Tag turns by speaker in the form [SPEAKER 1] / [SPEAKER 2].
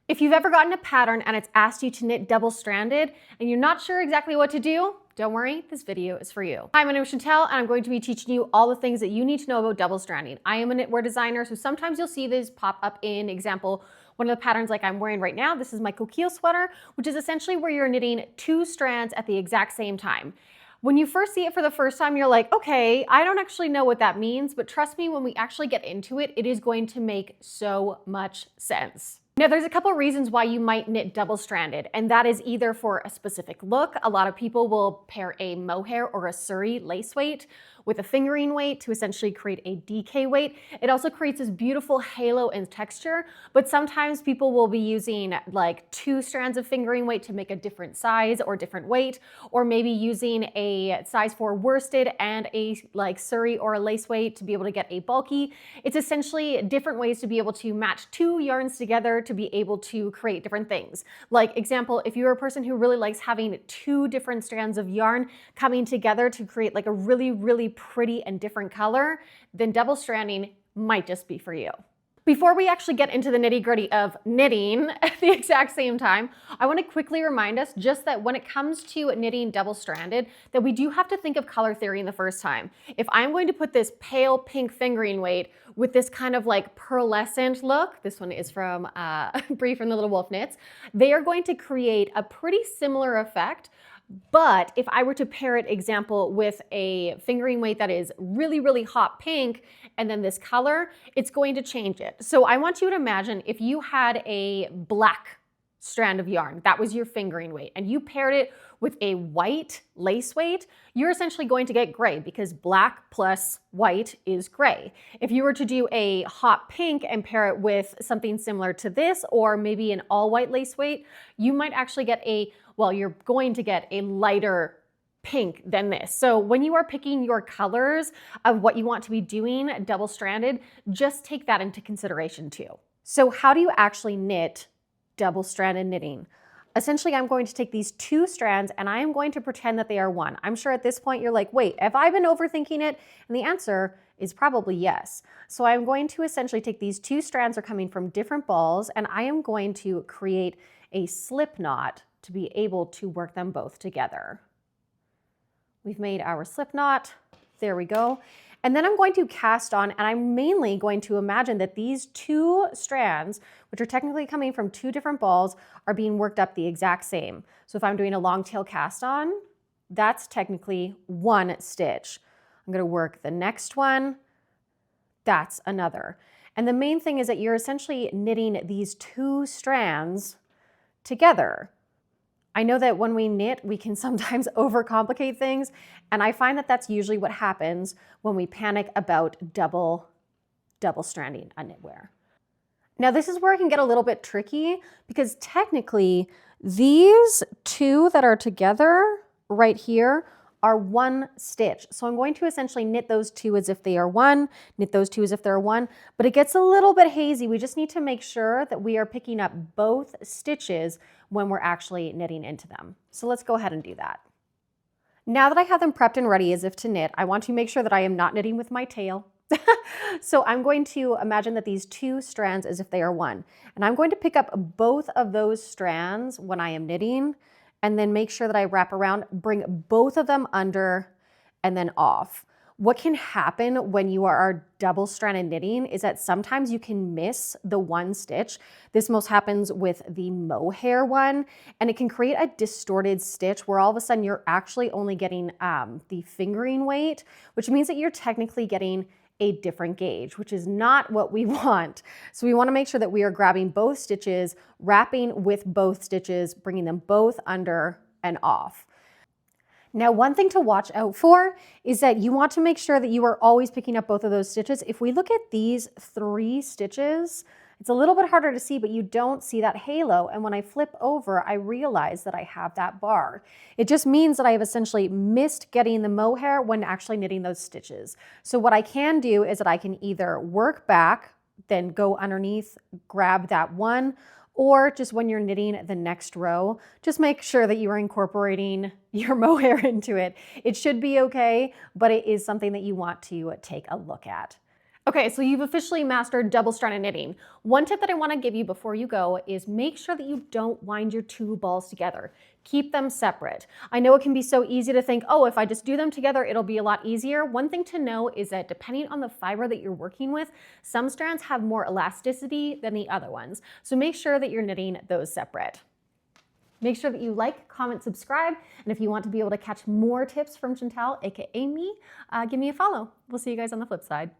[SPEAKER 1] If you've ever gotten a pattern and it's asked you to knit double-stranded and you're not sure exactly what to do, don't worry, this video is for you. Hi, my name is Chantal and I'm going to be teaching you all the things that you need to know about double-stranding. I am a knitwear designer, so sometimes you'll see this pop up in example, one of the patterns like I'm wearing right now. This is my coquille sweater, which is essentially where you're knitting two strands at the exact same time. When you first see it for the first time, you're like, okay, I don't actually know what that means, but trust me, when we actually get into it, it is going to make so much sense. Now, there's a couple of reasons why you might knit double-stranded, and that is either for a specific look. A lot of people will pair a mohair or a suri lace weight with a fingering weight to essentially create a DK weight. It also creates this beautiful halo and texture, but sometimes people will be using like two strands of fingering weight to make a different size or different weight, or maybe using a size 4 worsted and a like suri or a lace weight to be able to get a bulky. It's essentially different ways to be able to match two yarns together to be able to create different things. Like example, if you're a person who really likes having two different strands of yarn coming together to create like a really pretty and different color, then double stranding might just be for you. Before we actually get into the nitty-gritty of knitting at the exact same time, I want to quickly remind us just that when it comes to knitting double-stranded, that we do have to think of color theory in the first time. If I'm going to put this pale pink fingering weight with this kind of like pearlescent look, this one is from Bree from the Little Wolf Knits, they are going to create a pretty similar effect. But if I were to pair it, example, with a fingering weight that is really hot pink and then this color, it's going to change it. So I want you to imagine if you had a black strand of yarn, that was your fingering weight, and you paired it with a white lace weight, you're essentially going to get gray because black plus white is gray. If you were to do a hot pink and pair it with something similar to this, or maybe an all white lace weight, you might actually get you're going to get a lighter pink than this. So when you are picking your colors of what you want to be doing double-stranded, just take that into consideration too. So how do you actually knit double-stranded knitting? Essentially, I'm going to take these two strands and I am going to pretend that they are one. I'm sure at this point you're like, wait, have I been overthinking it? And the answer is probably yes. So I'm going to essentially take these two strands are coming from different balls and I am going to create a slip knot to be able to work them both together. We've made our slip knot. There we go. And then I'm going to cast on, and I'm mainly going to imagine that these two strands, which are technically coming from two different balls, are being worked up the exact same. So if I'm doing a long tail cast on, that's technically one stitch. I'm going to work the next one. That's another. And the main thing is that you're essentially knitting these two strands together. I know that when we knit, we can sometimes overcomplicate things, and I find that that's usually what happens when we panic about double-stranding a knitwear. Now this is where it can get a little bit tricky because technically these two that are together right here are one stitch. So I'm going to essentially knit those two as if they are one, knit those two as if they're one, but it gets a little bit hazy. We just need to make sure that we are picking up both stitches when we're actually knitting into them. So let's go ahead and do that. Now that I have them prepped and ready as if to knit, I want to make sure that I am not knitting with my tail. So I'm going to imagine that these two strands as if they are one. And I'm going to pick up both of those strands when I am knitting and then make sure that I wrap around, bring both of them under and then off. What can happen when you are double-stranded knitting is that sometimes you can miss the one stitch. This most happens with the mohair one, and it can create a distorted stitch where all of a sudden you're actually only getting the fingering weight, which means that you're technically getting a different gauge, which is not what we want. So we want to make sure that we are grabbing both stitches, wrapping with both stitches, bringing them both under and off. Now, one thing to watch out for is that you want to make sure that you are always picking up both of those stitches. If we look at these 3 stitches, it's a little bit harder to see, but you don't see that halo. And when I flip over, I realize that I have that bar. It just means that I have essentially missed getting the mohair when actually knitting those stitches. So what I can do is that I can either work back, then go underneath, grab that one, or just when you're knitting the next row, just make sure that you are incorporating your mohair into it. It should be okay, but it is something that you want to take a look at. Okay, so you've officially mastered double-stranded knitting. One tip that I want to give you before you go is make sure that you don't wind your two balls together. Keep them separate. I know it can be so easy to think, oh, if I just do them together, it'll be a lot easier. One thing to know is that depending on the fiber that you're working with, some strands have more elasticity than the other ones. So make sure that you're knitting those separate. Make sure that you like, comment, subscribe, and if you want to be able to catch more tips from Chantal, aka me, give me a follow. We'll see you guys on the flip side.